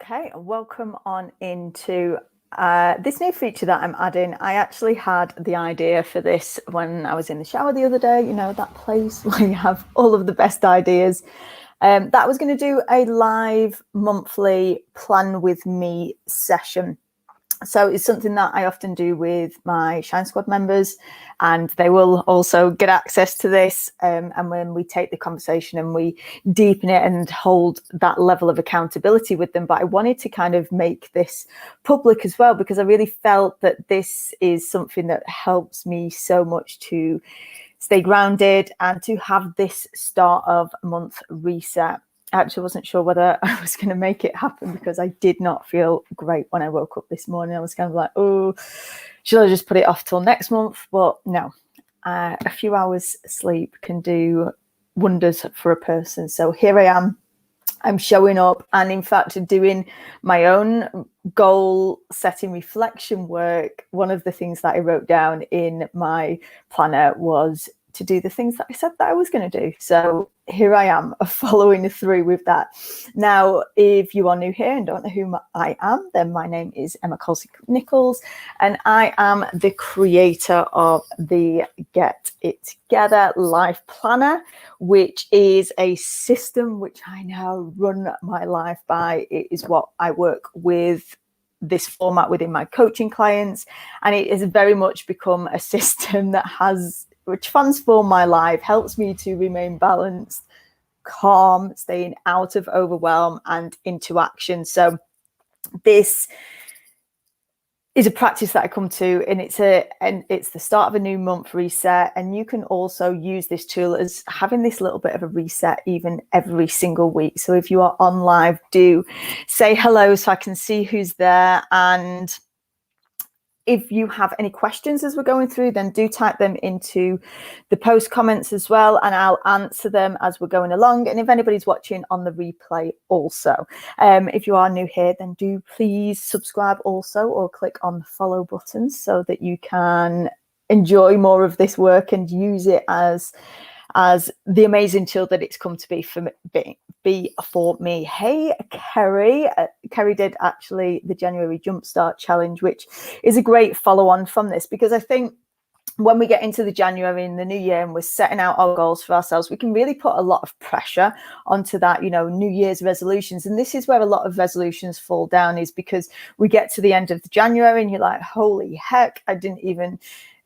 Okay, welcome on into this new feature that I'm adding. I actually had the idea for this when I was in the shower the other day, you know, that place where you have all of the best ideas. That was going to do a live monthly plan with me session. So it's something that I often do with my Shine Squad members, and they will also get access to this. And when we take the conversation and we deepen it and hold that level of accountability with them. But I wanted to kind of make this public as well, because I really felt that this is something that helps me so much to stay grounded and to have this start of month reset. I actually wasn't sure whether I was going to make it happen because I did not feel great when I woke up this morning. I was kind of like, oh, should I just put it off till next month? But no, a few hours sleep can do wonders for a person. So here I am. I'm showing up and, in fact, doing my own goal setting reflection work. One of the things that I wrote down in my planner was to do the things that I said that I was going to do. So here I am following through with that. Now, if you are new here and don't know who I am, then my name is Emma Colsey-Nicholls, and I am the creator of the Get It Together Life Planner, which is a system which I now run my life by. It is what I work with, this format within my coaching clients, and it has very much become a system that has transformed my life, helps me to remain balanced, calm, staying out of overwhelm and into action. So this is a practice that I come to, and it's the start of a new month reset. And you can also use this tool as having this little bit of a reset even every single week. So if you are on live, do say hello so I can see who's there. And if you have any questions as we're going through, then do type them into the post comments as well, and I'll answer them as we're going along. And if anybody's watching on the replay also, if you are new here, then do please subscribe also, or click on the follow button so that you can enjoy more of this work and use it as the amazing tool that it's come to be for me. Hey, Kerry. Kerry did actually the January Jumpstart Challenge, which is a great follow-on from this, because I think when we get into the January and the new year and we're setting out our goals for ourselves, we can really put a lot of pressure onto that, you know, New Year's resolutions. And this is where a lot of resolutions fall down, is because we get to the end of the January and you're like, holy heck, I didn't even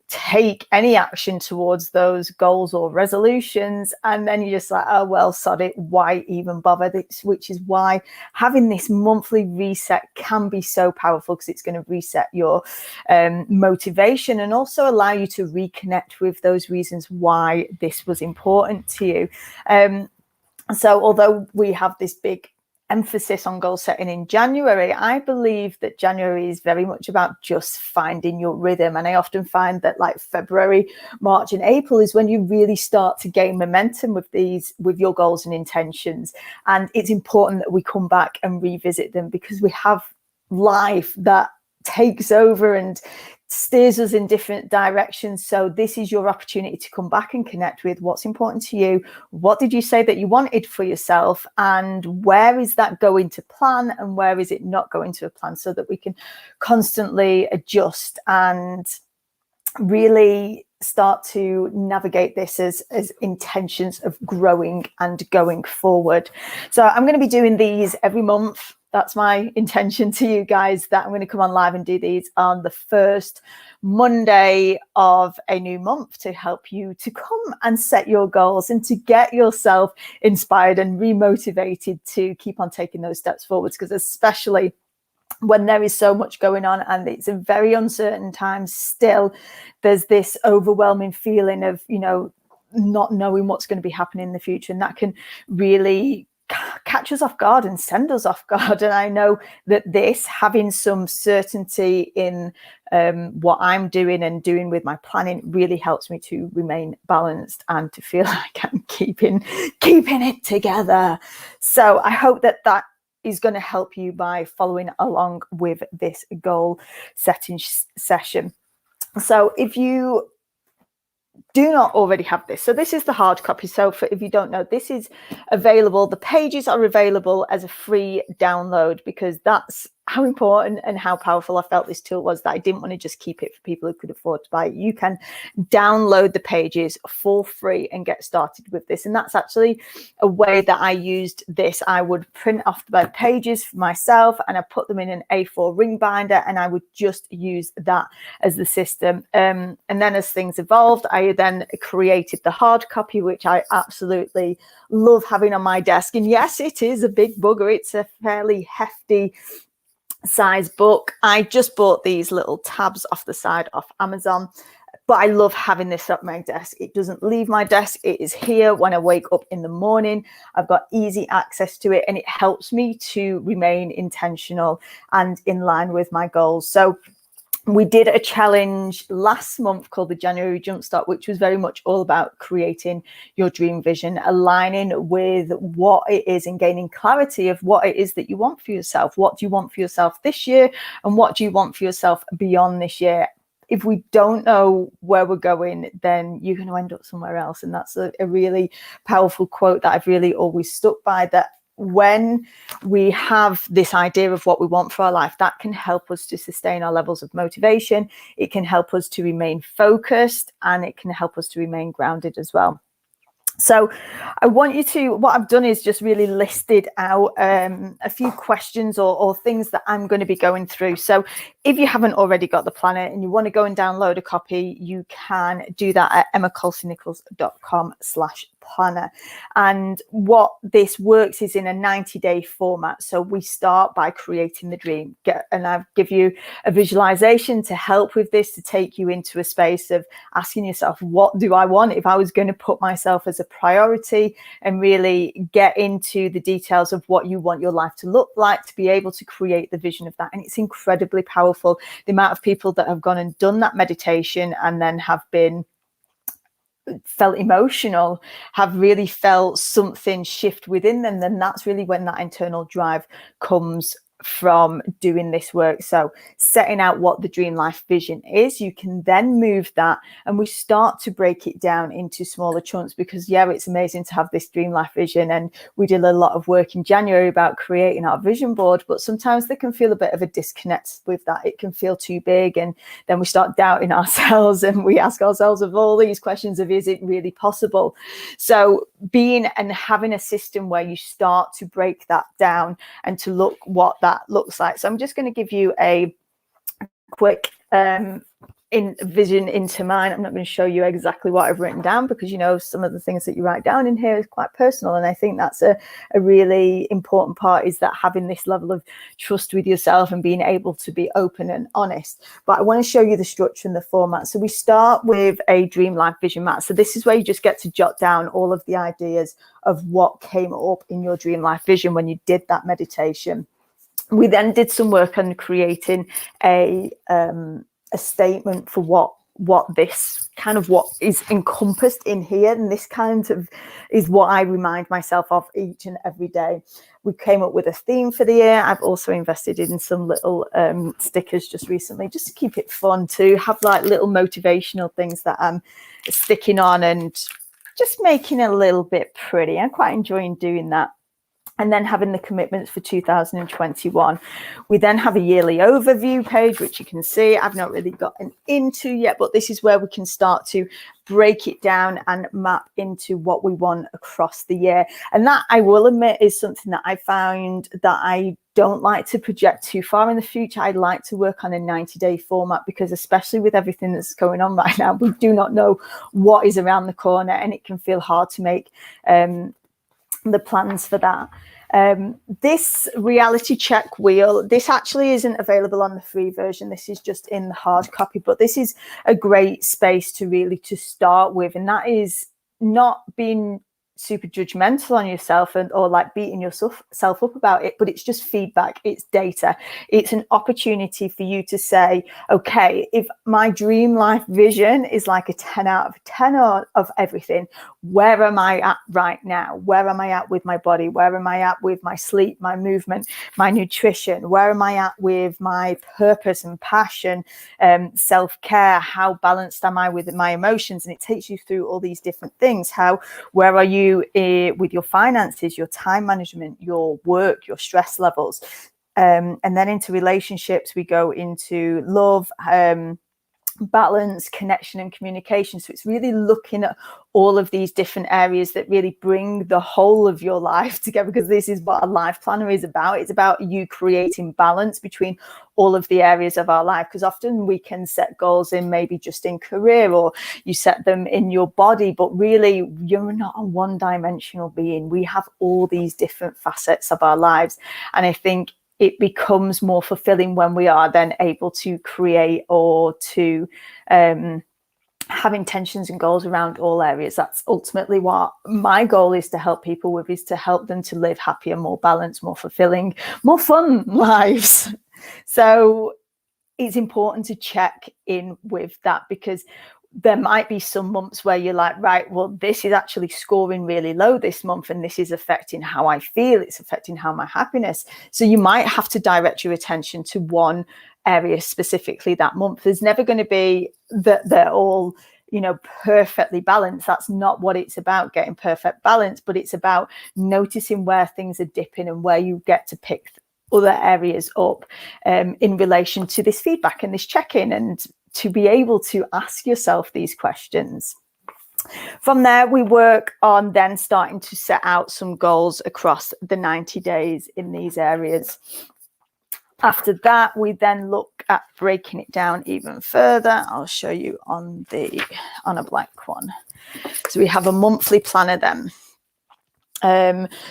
take any action towards those goals or resolutions. And then you're just like, oh, well, sod it, why even bother? Which is why having this monthly reset can be so powerful, because it's going to reset your motivation and also allow you to reconnect with those reasons why this was important to you. So although we have this big emphasis on goal setting in January, I believe that January is very much about just finding your rhythm. And I often find that like February, March and April is when you really start to gain momentum with your goals and intentions. And it's important that we come back and revisit them, because we have life that takes over and steers us in different directions. So this is your opportunity to come back and connect with what's important to you. What did you say that you wanted for yourself, and where is that going to plan and where is it not going to plan, so that we can constantly adjust and really start to navigate this as intentions of growing and going forward. So I'm going to be doing these every month. That's my intention to you guys, that I'm going to come on live and do these on the first Monday of a new month to help you to come and set your goals and to get yourself inspired and remotivated to keep on taking those steps forwards. Because especially when there is so much going on and it's a very uncertain time still, there's this overwhelming feeling of, you know, not knowing what's going to be happening in the future. And that can really catch us off guard and send us off guard. And I know that this, having some certainty in what I'm doing and doing with my planning, really helps me to remain balanced and to feel like I'm keeping it together. So I hope that is going to help you by following along with this goal setting session. So if you do not already have this. So this is the hard copy. So if you don't know, this is available. The pages are available as a free download, because that's how important and how powerful I felt this tool was, that I didn't want to just keep it for people who could afford to buy it. You can download the pages for free and get started with this. And that's actually a way that I used this. I would print off the pages for myself and I put them in an A4 ring binder, and I would just use that as the system. And then as things evolved, I then created the hard copy, which I absolutely love having on my desk. And yes, it is a big bugger. It's a fairly hefty size book. I just bought these little tabs off the side off Amazon, but I love having this at my desk. It doesn't leave my desk. It is here when I wake up in the morning. I've got easy access to it, and it helps me to remain intentional and in line with my goals. So we did a challenge last month called the January Jumpstart, which was very much all about creating your dream vision, aligning with what it is and gaining clarity of what it is that you want for yourself. What do you want for yourself this year, and what do you want for yourself beyond this year? If we don't know where we're going, then you're going to end up somewhere else. And that's a really powerful quote that I've really always stuck by, that when we have this idea of what we want for our life, that can help us to sustain our levels of motivation. It can help us to remain focused, and it can help us to remain grounded as well. So I want you to, what I've done is just really listed out a few questions or things that I'm going to be going through. So if you haven't already got the planner and you want to go and download a copy, you can do that at emmacolseynichols.com/planner. And what this works is in a 90-day format. So we start by creating the dream, and I'll give you a visualization to help with this, to take you into a space of asking yourself, what do I want? If I was going to put myself as a priority and really get into the details of what you want your life to look like, to be able to create the vision of that. And it's incredibly powerful. The amount of people that have gone and done that meditation and then have felt emotional, have really felt something shift within them, then that's really when that internal drive comes from doing this work. So setting out what the dream life vision is, you can then move that, and we start to break it down into smaller chunks, because yeah, it's amazing to have this dream life vision, and we did a lot of work in January about creating our vision board, but sometimes there can feel a bit of a disconnect with that. It can feel too big, and then we start doubting ourselves, and we ask ourselves of all these questions of, is it really possible? So being and having a system where you start to break that down and to look what that looks like. So I'm just going to give you a quick vision into mine. I'm not going to show you exactly what I've written down, because you know some of the things that you write down in here is quite personal, and I think that's a really important part, is that having this level of trust with yourself and being able to be open and honest. But I want to show you the structure and the format. So we start with a dream life vision map. So this is where you just get to jot down all of the ideas of what came up in your dream life vision when you did that meditation. We then did some work on creating a statement for what this kind of what is encompassed in here, and this kind of is what I remind myself of each and every day. We came up with a theme for the year. I've also invested in some little stickers just recently, just to keep it fun, to have like little motivational things that I'm sticking on and just making it a little bit pretty. I'm quite enjoying doing that. And then having the commitments for 2021. We then have a yearly overview page, which you can see I've not really gotten into yet, but this is where we can start to break it down and map into what we want across the year. And that, I will admit, is something that I found that I don't like to project too far in the future. I'd like to work on a 90-day format, because especially with everything that's going on right now, we do not know what is around the corner, and it can feel hard to make the plans for that. This reality check wheel, this actually isn't available on the free version. This is just in the hard copy, but this is a great space to really to start with. And that is not being super judgmental on yourself or like beating yourself up about it, but it's just feedback, it's data. It's an opportunity for you to say, okay, if my dream life vision is like a 10 out of 10 of everything, where am I at right now? Where am I at with my body? Where am I at with my sleep, my movement, my nutrition? Where am I at with my purpose and passion, self-care? How balanced am I with my emotions? And it takes you through all these different things. Where are you with your finances, your time management, your work, your stress levels? And then into relationships, we go into love, balance, connection, and communication. So it's really looking at all of these different areas that really bring the whole of your life together, because this is what a life planner is about. It's about you creating balance between all of the areas of our life, because often we can set goals in maybe just in career, or you set them in your body, but really you're not a one-dimensional being. We have all these different facets of our lives, and I think it becomes more fulfilling when we are then able to create or to have intentions and goals around all areas. That's ultimately what my goal is to help people with, is to help them to live happier, more balanced, more fulfilling, more fun lives. So it's important to check in with that, because there might be some months where you're like, right, well, this is actually scoring really low this month, and this is affecting how I feel. It's affecting how my happiness. So you might have to direct your attention to one area specifically that month. There's never going to be that they're all, perfectly balanced. That's not what it's about, getting perfect balance, but it's about noticing where things are dipping and where you get to pick other areas up in relation to this feedback and this check-in, and to be able to ask yourself these questions. From there, we work on then starting to set out some goals across the 90 days in these areas. After that, we then look at breaking it down even further. I'll show you on a blank one. So we have a monthly planner then.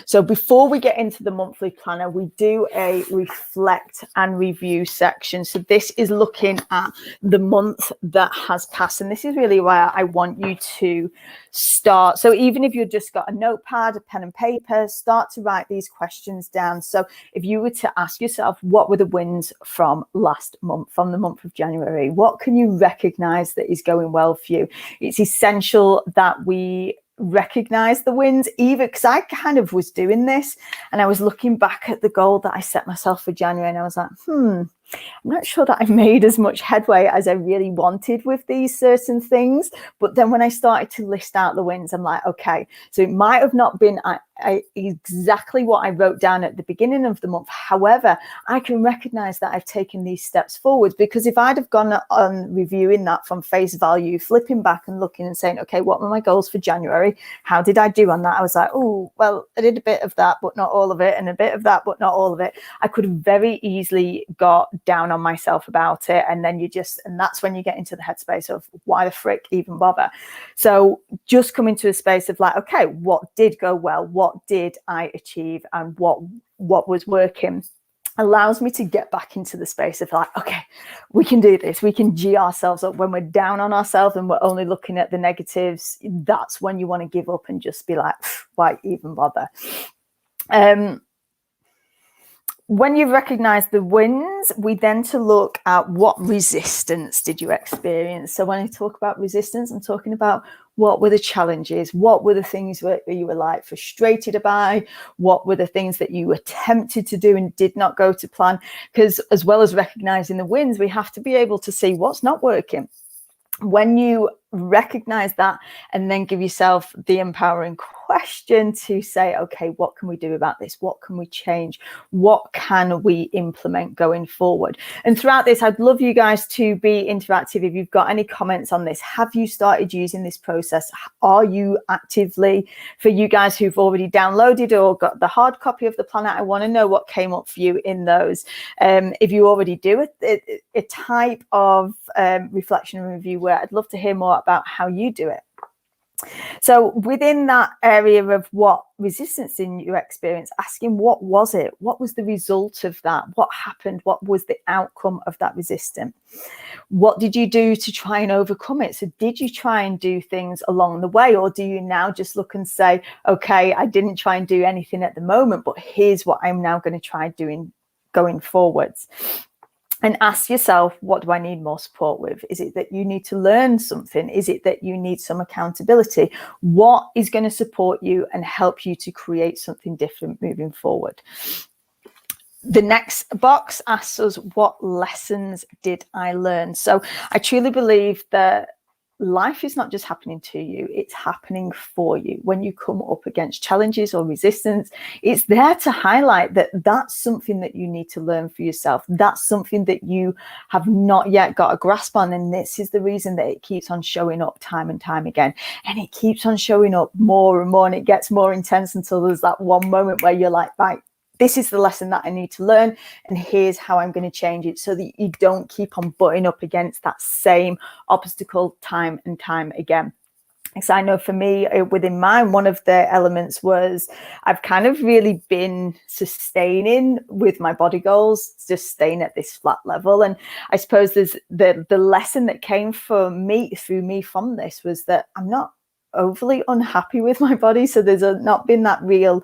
So before we get into the monthly planner, we do a reflect and review section. So this is looking at the month that has passed. And this is really where I want you to start. So even if you've just got a notepad, a pen and paper, start to write these questions down. So if you were to ask yourself, what were the wins from last month, from the month of January? What can you recognize that is going well for you? It's essential that we recognize the wins, even because I kind of was doing this and I was looking back at the goal that I set myself for January, and I was like, I'm not sure that I made as much headway as I really wanted with these certain things. But then when I started to list out the wins, I'm like, okay, so it might have not been exactly what I wrote down at the beginning of the month. However, I can recognize that I've taken these steps forward, because if I'd have gone on reviewing that from face value, flipping back and looking and saying, okay, what were my goals for January? How did I do on that? I was like, oh, well, I did a bit of that, but not all of it, and a bit of that, but not all of it. I could have very easily got down on myself about it. And then and that's when you get into the headspace of why the frick even bother? So just come into a space of like, okay, what did go well? What did I achieve? And what was working allows me to get back into the space of like, okay, we can do this. We can G ourselves up. When we're down on ourselves and we're only looking at the negatives, that's when you want to give up and just be like, why even bother? When you recognize the wins, we then to look at what resistance did you experience. So when I talk about resistance, I'm talking about what were the challenges, what were the things that you were like frustrated by, what were the things that you attempted to do and did not go to plan. Because as well as recognizing the wins, we have to be able to see what's not working. When you recognize that and then give yourself the empowering question to say, okay, what can we do about this? What can we change? What can we implement going forward? And throughout this, I'd love you guys to be interactive. If you've got any comments on this, have you started using this process? Are you actively, for you guys who've already downloaded or got the hard copy of the planner, I want to know what came up for you in those. If you already do a type of reflection and review where I'd love to hear more about how you do it. So within that area of what resistance in your experience, asking what was it? What was the result of that? What happened? What was the outcome of that resistance? What did you do to try and overcome it? So did you try and do things along the way, or do you now just look and say, okay, I didn't try and do anything at the moment, but here's what I'm now going to try doing going forwards? And ask yourself, what do I need more support with? Is it that you need to learn something? Is it that you need some accountability? What is going to support you and help you to create something different moving forward? The next box asks us, what lessons did I learn? So I truly believe that life is not just happening to you, it's happening for you. When you come up against challenges or resistance, it's there to highlight that that's something that you need to learn for yourself. That's something that you have not yet got a grasp on. And this is the reason that it keeps on showing up time and time again. And it keeps on showing up more and more, and it gets more intense until there's that one moment where you're like, right, this is the lesson that I need to learn, and here's how I'm going to change it, so that you don't keep on butting up against that same obstacle time and time again. Because I know for me, within mine, one of the elements was I've kind of really been sustaining with my body goals, just staying at this flat level. And I suppose there's the lesson that came through me from this was that I'm not overly unhappy with my body. So there's not been that real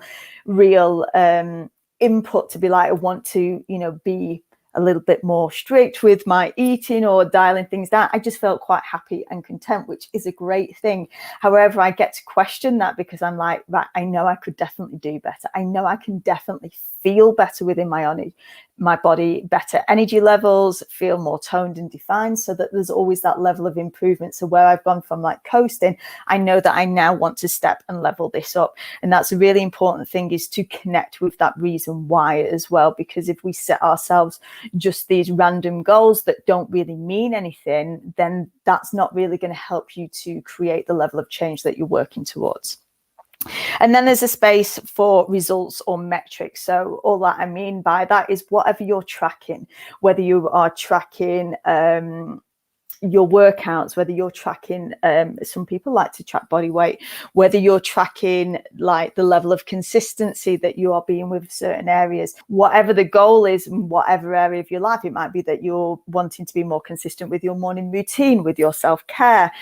input to be like, I want to, be a little bit more strict with my eating or dialing things down. I just felt quite happy and content, which is a great thing. However, I get to question that because I'm like, right, I know I could definitely do better. I know I can definitely feel better within my body, better energy levels, feel more toned and defined, so that there's always that level of improvement. So where I've gone from like coasting, I know that I now want to step and level this up. And that's a really important thing, is to connect with that reason why as well. Because if we set ourselves just these random goals that don't really mean anything, then that's not really going to help you to create the level of change that you're working towards. And then there's a space for results or metrics. So all that I mean by that is whatever you're tracking, whether you are tracking your workouts, whether you're tracking, some people like to track body weight, whether you're tracking like the level of consistency that you are being with certain areas, whatever the goal is in whatever area of your life. It might be that you're wanting to be more consistent with your morning routine, with your self-care,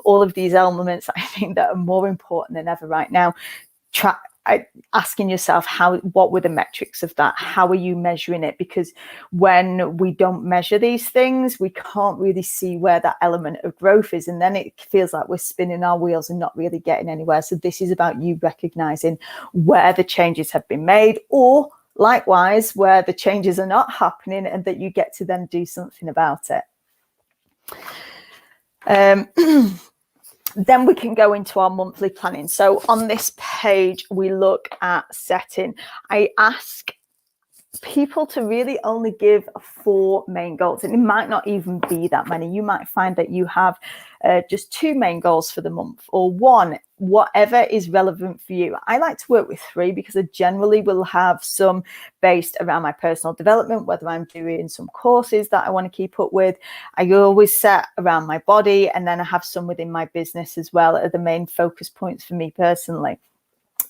all of these elements I think that are more important than ever right now. Asking yourself, what were the metrics of that? How are you measuring it? Because when we don't measure these things, we can't really see where that element of growth is, and then it feels like we're spinning our wheels and not really getting anywhere. So this is about you recognizing where the changes have been made, or likewise where the changes are not happening, and that you get to then do something about it. Then we can go into our monthly planning. So on this page, we look at setting. I ask people to really only give 4 main goals, and it might not even be that many. You might find that you have just 2 main goals for the month, or 1, whatever is relevant for you. I like to work with 3 because I generally will have some based around my personal development, whether I'm doing some courses that I want to keep up with. I always set around my body, and then I have some within my business as well, are the main focus points for me personally.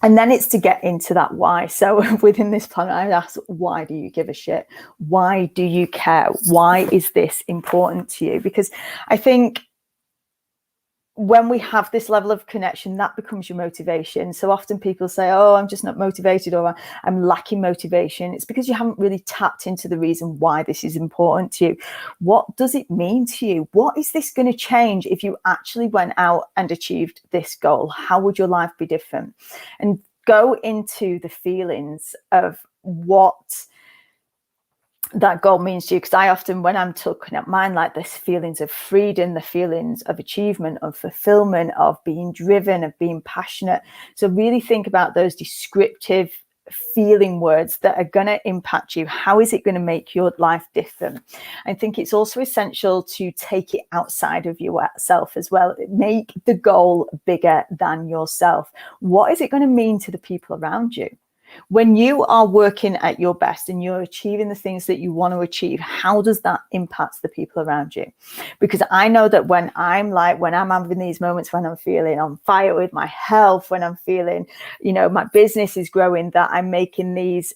And then it's to get into that why. So within this plan, I ask, why do you give a shit? Why do you care? Why is this important to you? Because I think when we have this level of connection, that becomes your motivation. So often people say, oh, I'm just not motivated, or I'm lacking motivation. It's because you haven't really tapped into the reason why this is important to you. What does it mean to you? What is this going to change if you actually went out and achieved this goal? How would your life be different? And go into the feelings of what that goal means to you. Because I often, when I'm talking at mine, like this feelings of freedom, the feelings of achievement, of fulfillment, of being driven, of being passionate. So really think about those descriptive feeling words that are going to impact you. How is it going to make your life different? I think it's also essential to take it outside of yourself as well. Make the goal bigger than yourself. What is it going to mean to the people around you? When you are working at your best and you're achieving the things that you want to achieve, how does that impact the people around you? Because I know that when I'm having these moments when I'm feeling on fire with my health, when I'm feeling, my business is growing, that I'm making these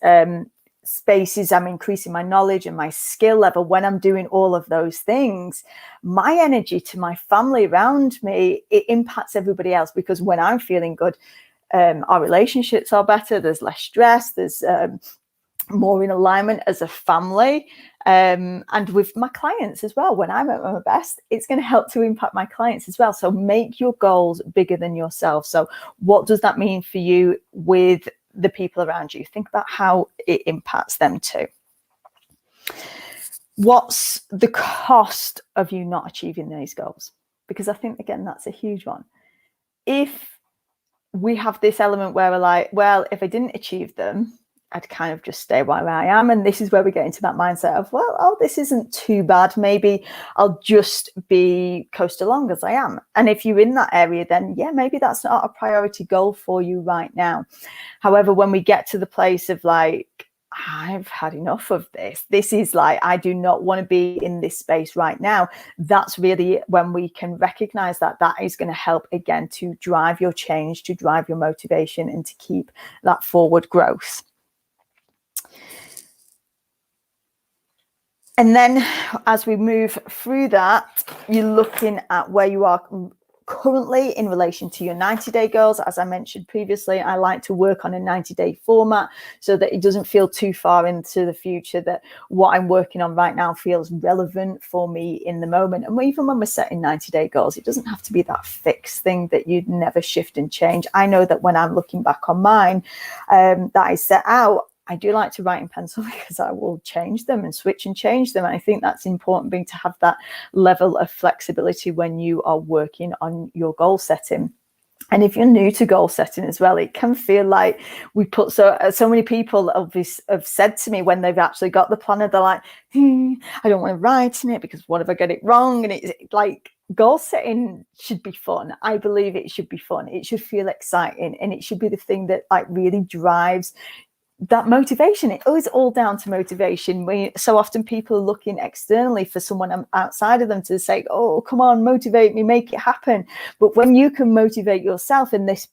spaces, I'm increasing my knowledge and my skill level. When I'm doing all of those things, my energy to my family around me, it impacts everybody else. Because when I'm feeling good, our relationships are better, there's less stress, there's more in alignment as a family, and with my clients as well. When I'm at my best, it's going to help to impact my clients as well. So make your goals bigger than yourself. So what does that mean for you with the people around you? Think about how it impacts them too. What's the cost of you not achieving these goals? Because I think, again, that's a huge one. If we have this element where we're like, well, if I didn't achieve them, I'd kind of just stay where I am. And this is where we get into that mindset of, well, oh, this isn't too bad. Maybe I'll just be coast along as I am. And if you're in that area, then yeah, maybe that's not a priority goal for you right now. However, when we get to the place of like, I've had enough of this. This is like, I do not want to be in this space right now. That's really when we can recognize that that is going to help again to drive your change, to drive your motivation, and to keep that forward growth. And then as we move through that, you're looking at where you are currently in relation to your 90-day goals. As I mentioned previously, I like to work on a 90-day format so that it doesn't feel too far into the future, that what I'm working on right now feels relevant for me in the moment. And even when we're setting 90-day goals, it doesn't have to be that fixed thing that you'd never shift and change. I know that when I'm looking back on mine that I set out, I do like to write in pencil because I will change them and switch and change them. And I think that's important, being to have that level of flexibility when you are working on your goal setting. And if you're new to goal setting as well, it can feel like we put so many people have said to me when they've actually got the planner, they're like, I don't want to write in it because what if I get it wrong? And it's like, goal setting should be fun. I believe it should be fun. It should feel exciting, and it should be the thing that like really drives that motivation. It is all down to motivation. So often people are looking externally for someone outside of them to say, oh, come on, motivate me, make it happen. But when you can motivate yourself in this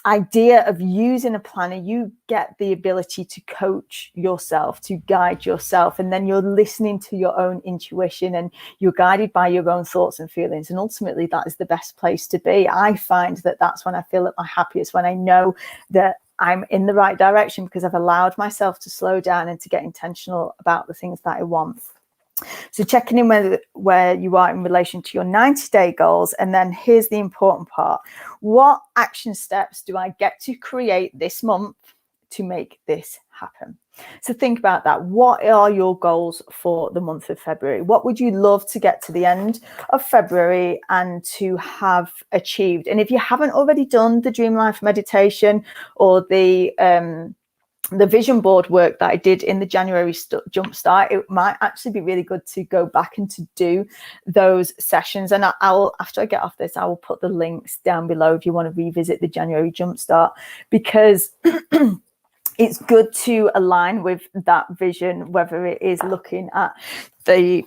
idea of using a planner, you get the ability to coach yourself, to guide yourself, and then you're listening to your own intuition and you're guided by your own thoughts and feelings. And ultimately that is the best place to be. I find that that's when I feel at my happiest, when I know that I'm in the right direction because I've allowed myself to slow down and to get intentional about the things that I want. So checking in where you are in relation to your 90-day goals. And then here's the important part. What action steps do I get to create this month to make this happen? So think about that. What are your goals for the month of February? What would you love to get to the end of February and to have achieved? And if you haven't already done the Dream Life meditation or the vision board work that I did in the January Jumpstart, it might actually be really good to go back and to do those sessions. And I'll, after I get off this, I will put the links down below if you want to revisit the January Jumpstart, because it's good to align with that vision, whether it is looking at the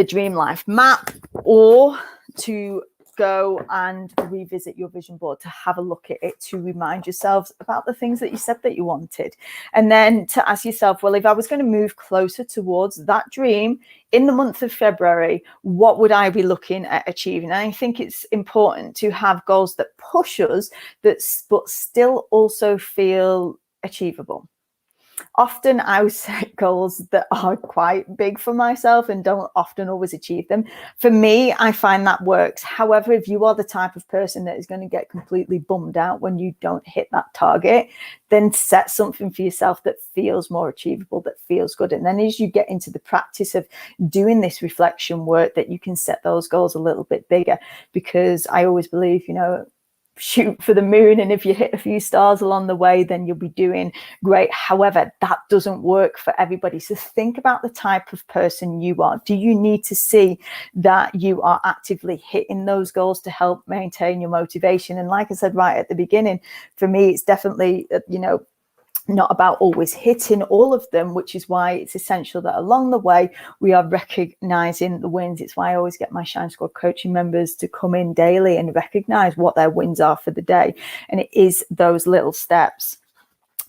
Dream Life map or to go and revisit your vision board, to have a look at it, to remind yourselves about the things that you said that you wanted. And then to ask yourself, well, if I was going to move closer towards that dream in the month of February, what would I be looking at achieving? And I think it's important to have goals that push us, but still also feel achievable. Often I would set goals that are quite big for myself and don't often always achieve them. For me, I find that works. However, if you are the type of person that is going to get completely bummed out when you don't hit that target, then set something for yourself that feels more achievable, that feels good. And then as you get into the practice of doing this reflection work, that you can set those goals a little bit bigger, because I always believe, shoot for the moon, and if you hit a few stars along the way, then you'll be doing great. However, that doesn't work for everybody. So think about the type of person you are. Do you need to see that you are actively hitting those goals to help maintain your motivation? And like I said right at the beginning, for me, it's definitely, not about always hitting all of them, which is why it's essential that along the way we are recognizing the wins. It's why I always get my Shine Squad coaching members to come in daily and recognize what their wins are for the day. And it is those little steps.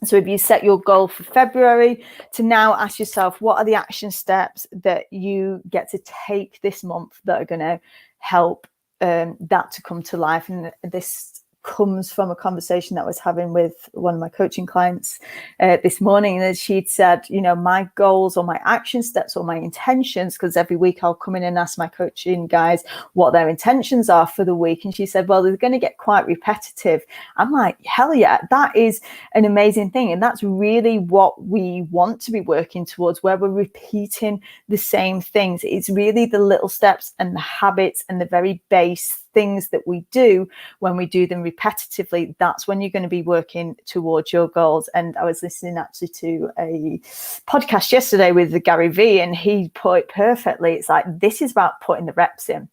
So if you set your goal for February, to now ask yourself, what are the action steps that you get to take this month that are going to help that to come to life? And this comes from a conversation that I was having with one of my coaching clients this morning. And she'd said, you know, my goals or my action steps or my intentions, because every week I'll come in and ask my coaching guys what their intentions are for the week. And she said, well, they're going to get quite repetitive. I'm like, hell yeah, that is an amazing thing. And that's really what we want to be working towards, where we're repeating the same things. It's really the little steps and the habits and the very base things that we do. When we do them repetitively, that's when you're going to be working towards your goals. And I was listening actually to a podcast yesterday with Gary Vee, and he put it perfectly. It's like, this is about putting the reps in.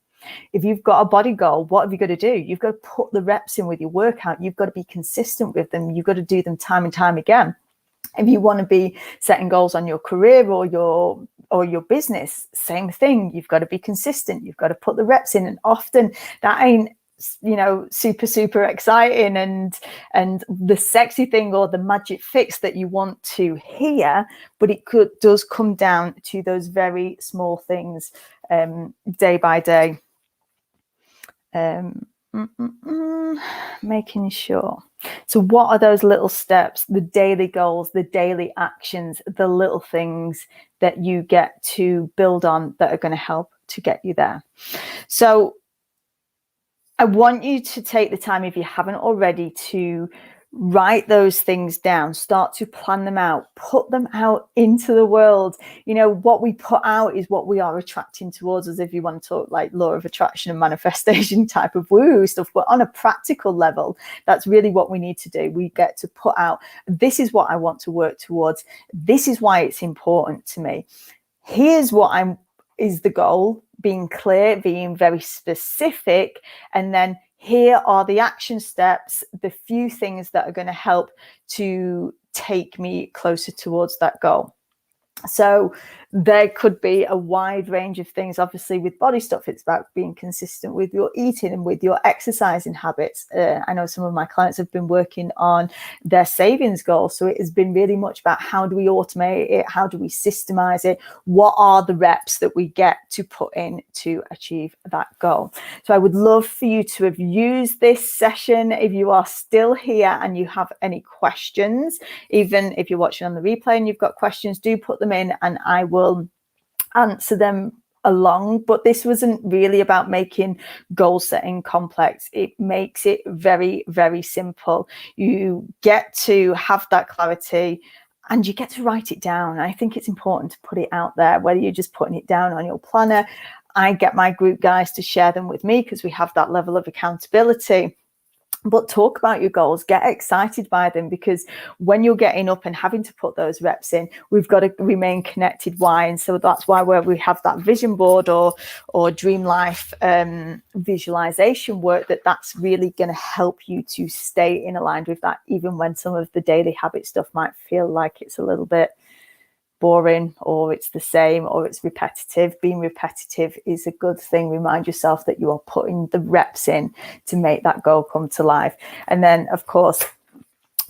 If you've got a body goal, what have you got to do? You've got to put the reps in with your workout. You've got to be consistent with them. You've got to do them time and time again. If you want to be setting goals on your career or your business, same thing. You've got to be consistent. You've got to put the reps in. And often that ain't, you know, super exciting and the sexy thing or the magic fix that you want to hear, but it does come down to those very small things, day by day. Making sure. So what are those little steps, the daily goals, the daily actions, the little things that you get to build on that are going to help to get you there? So I want you to take the time, if you haven't already, to write those things down, start to plan them out, put them out into the world. You know, what we put out is what we are attracting towards us, if you want to talk like law of attraction and manifestation type of woo stuff. But on a practical level, that's really what we need to do. We get to put out, this is what I want to work towards. This is why it's important to me. Here's what is the goal, being clear, being very specific, and then here are the action steps, the few things that are going to help to take me closer towards that goal. So there could be a wide range of things. Obviously, with body stuff, it's about being consistent with your eating and with your exercising habits. I know some of my clients have been working on their savings goals. So it has been really much about how do we automate it? How do we systemize it? What are the reps that we get to put in to achieve that goal? So I would love for you to have used this session. If you are still here and you have any questions, even if you're watching on the replay and you've got questions, do put them in and I will answer them along. But this wasn't really about making goal setting complex. It makes it very, very simple. You get to have that clarity and you get to write it down. I think it's important to put it out there, whether you're just putting it down on your planner. I get my group guys to share them with me because we have that level of accountability. But talk about your goals, get excited by them, because when you're getting up and having to put those reps in, we've got to remain connected. Why? And so that's why where we have that vision board or dream life visualization work, that's really going to help you to stay in aligned with that, even when some of the daily habit stuff might feel like it's a little bit boring or it's the same or it's repetitive. Being repetitive is a good thing. Remind yourself that you are putting the reps in to make that goal come to life. And then, of course,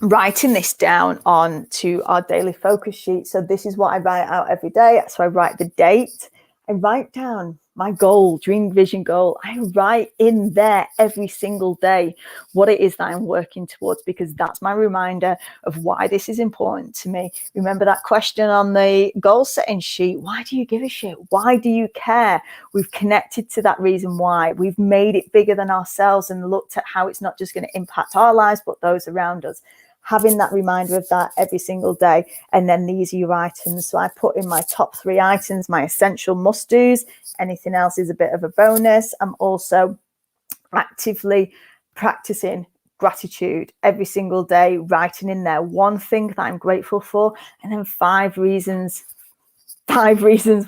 writing this down on to our daily focus sheet. So this is what I write out every day. So I write the date. I write down my goal, dream, vision, goal. I write in there every single day what it is that I'm working towards, because that's my reminder of why this is important to me. Remember that question on the goal setting sheet. Why do you give a shit? Why do you care? We've connected to that reason why. We've made it bigger than ourselves and looked at how it's not just going to impact our lives, but those around us. Having that reminder of that every single day. And then these are your items. So I put in my top 3 items, my essential must-dos. Anything else is a bit of a bonus. I'm also actively practicing gratitude every single day, writing in there one thing that I'm grateful for, and then 5 reasons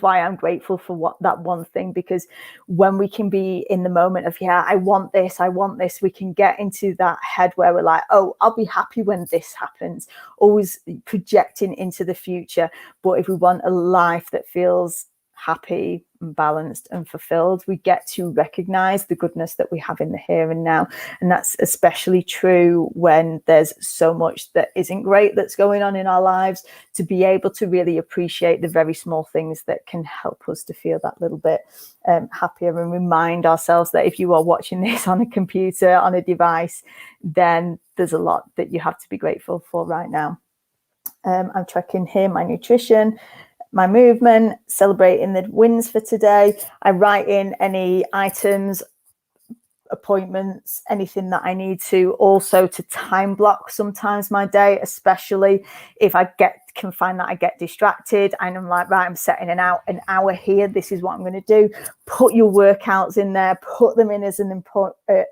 why I'm grateful for that one thing. Because when we can be in the moment of, yeah, I want this, we can get into that head where we're like, oh, I'll be happy when this happens, always projecting into the future. But if we want a life that feels happy, and balanced and fulfilled. We get to recognize the goodness that we have in the here and now. And that's especially true when there's so much that isn't great that's going on in our lives, to be able to really appreciate the very small things that can help us to feel that little bit happier, and remind ourselves that if you are watching this on a computer, on a device, then there's a lot that you have to be grateful for right now. I'm tracking here my nutrition, my movement, celebrating the wins for today. I write in any items, appointments, anything that I need to, also to time block sometimes my day, especially if I can find that I get distracted and I'm like, right, I'm setting an hour here, this is what I'm going to do. Put your workouts in there, put them in as an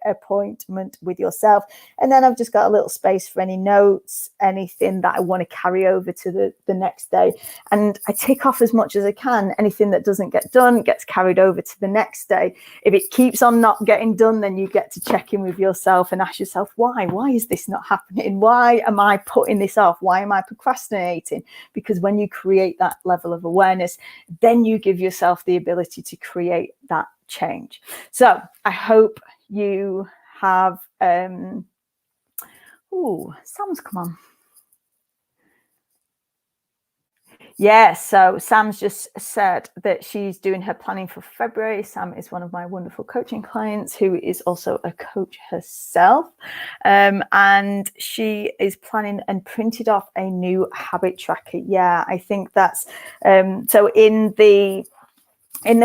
appointment with yourself. And then I've just got a little space for any notes, anything that I want to carry over to the next day. And I tick off as much as I can. Anything that doesn't get done gets carried over to the next day. If it keeps on not getting done, then you get to check in with yourself and ask yourself, why is this not happening? Why am I putting this off? Why am I procrastinating? Because when you create that level of awareness, then you give yourself the ability to create that change. So I hope you have Sam's come on. Yeah, so Sam's just said that she's doing her planning for February. Sam is one of my wonderful coaching clients who is also a coach herself. And she is planning and printed off a new habit tracker. Yeah, I think that's so in the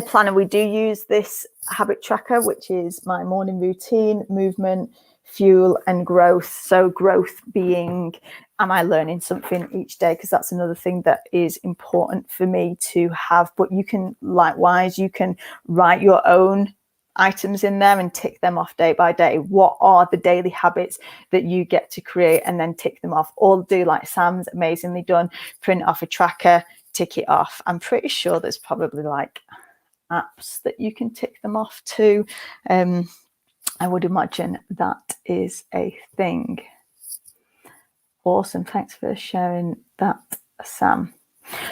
planner, we do use this habit tracker, which is my morning routine, movement, fuel, and growth. So growth being, am I learning something each day? Because that's another thing that is important for me to have. But you can likewise, you can write your own items in there and tick them off day by day. What are the daily habits that you get to create, and then tick them off? Or do like Sam's amazingly done, print off a tracker, tick it off. I'm pretty sure there's probably like apps that you can tick them off to. I would imagine that is a thing. Awesome. Thanks for sharing that, Sam.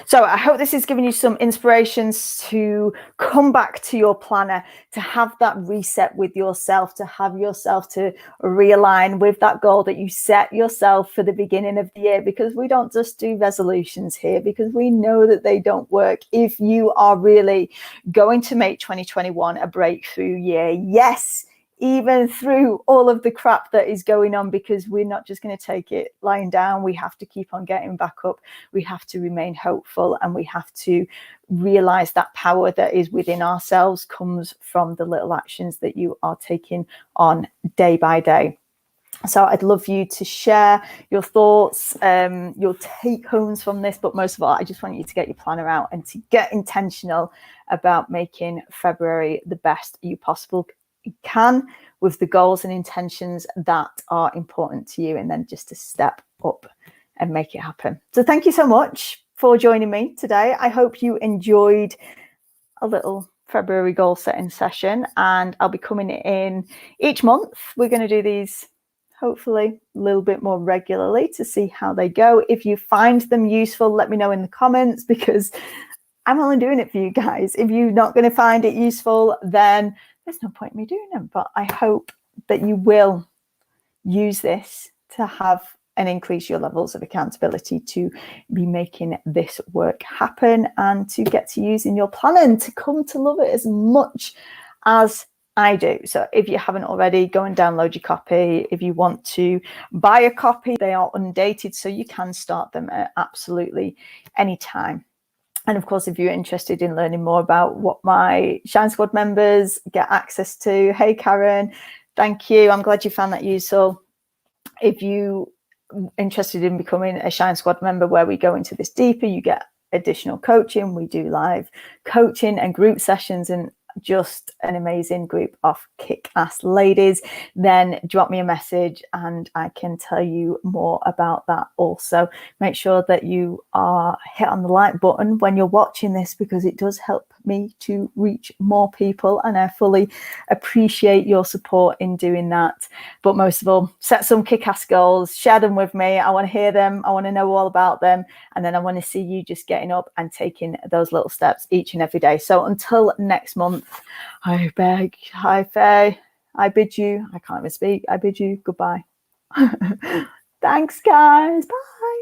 So I hope this has given you some inspirations to come back to your planner, to have that reset with yourself, to have yourself to realign with that goal that you set yourself for the beginning of the year, because we don't just do resolutions here, because we know that they don't work. If you are really going to make 2021 a breakthrough year, yes, even through all of the crap that is going on, because we're not just going to take it lying down. We have to keep on getting back up. We have to remain hopeful, and we have to realize that power that is within ourselves comes from the little actions that you are taking on day by day. So I'd love you to share your thoughts, your take homes from this. But most of all, I just want you to get your planner out and to get intentional about making February the best you possibly can, with the goals and intentions that are important to you, and then just to step up and make it happen. So thank you so much for joining me today. I hope you enjoyed a little February goal setting session, and I'll be coming in each month. We're going to do these hopefully a little bit more regularly to see how they go. If you find them useful, let me know in the comments, because I'm only doing it for you guys. If you're not going to find it useful, then there's no point in me doing them. But I hope that you will use this to have and increase your levels of accountability, to be making this work happen, and to get to use in your planner and to come to love it as much as I do. So if you haven't already, go and download your copy. If you want to buy a copy, they are undated, so you can start them at absolutely any time. And of course, if you're interested in learning more about what my Shine Squad members get access to, hey Karen, thank you. I'm glad you found that useful. If you are interested in becoming a Shine Squad member, where we go into this deeper, you get additional coaching. We do live coaching and group sessions, and just an amazing group of kick-ass ladies, then drop me a message and I can tell you more about that. Also, make sure that you are hit on the like button when you're watching this, because it does help me to reach more people, and I fully appreciate your support in doing that. But most of all, set some kick-ass goals, share them with me. I want to hear them, I want to know all about them, and then I want to see you just getting up and taking those little steps each and every day. So until next month, I beg, I beg, I bid you, I can't even speak, I bid you goodbye. Thanks, guys. Bye.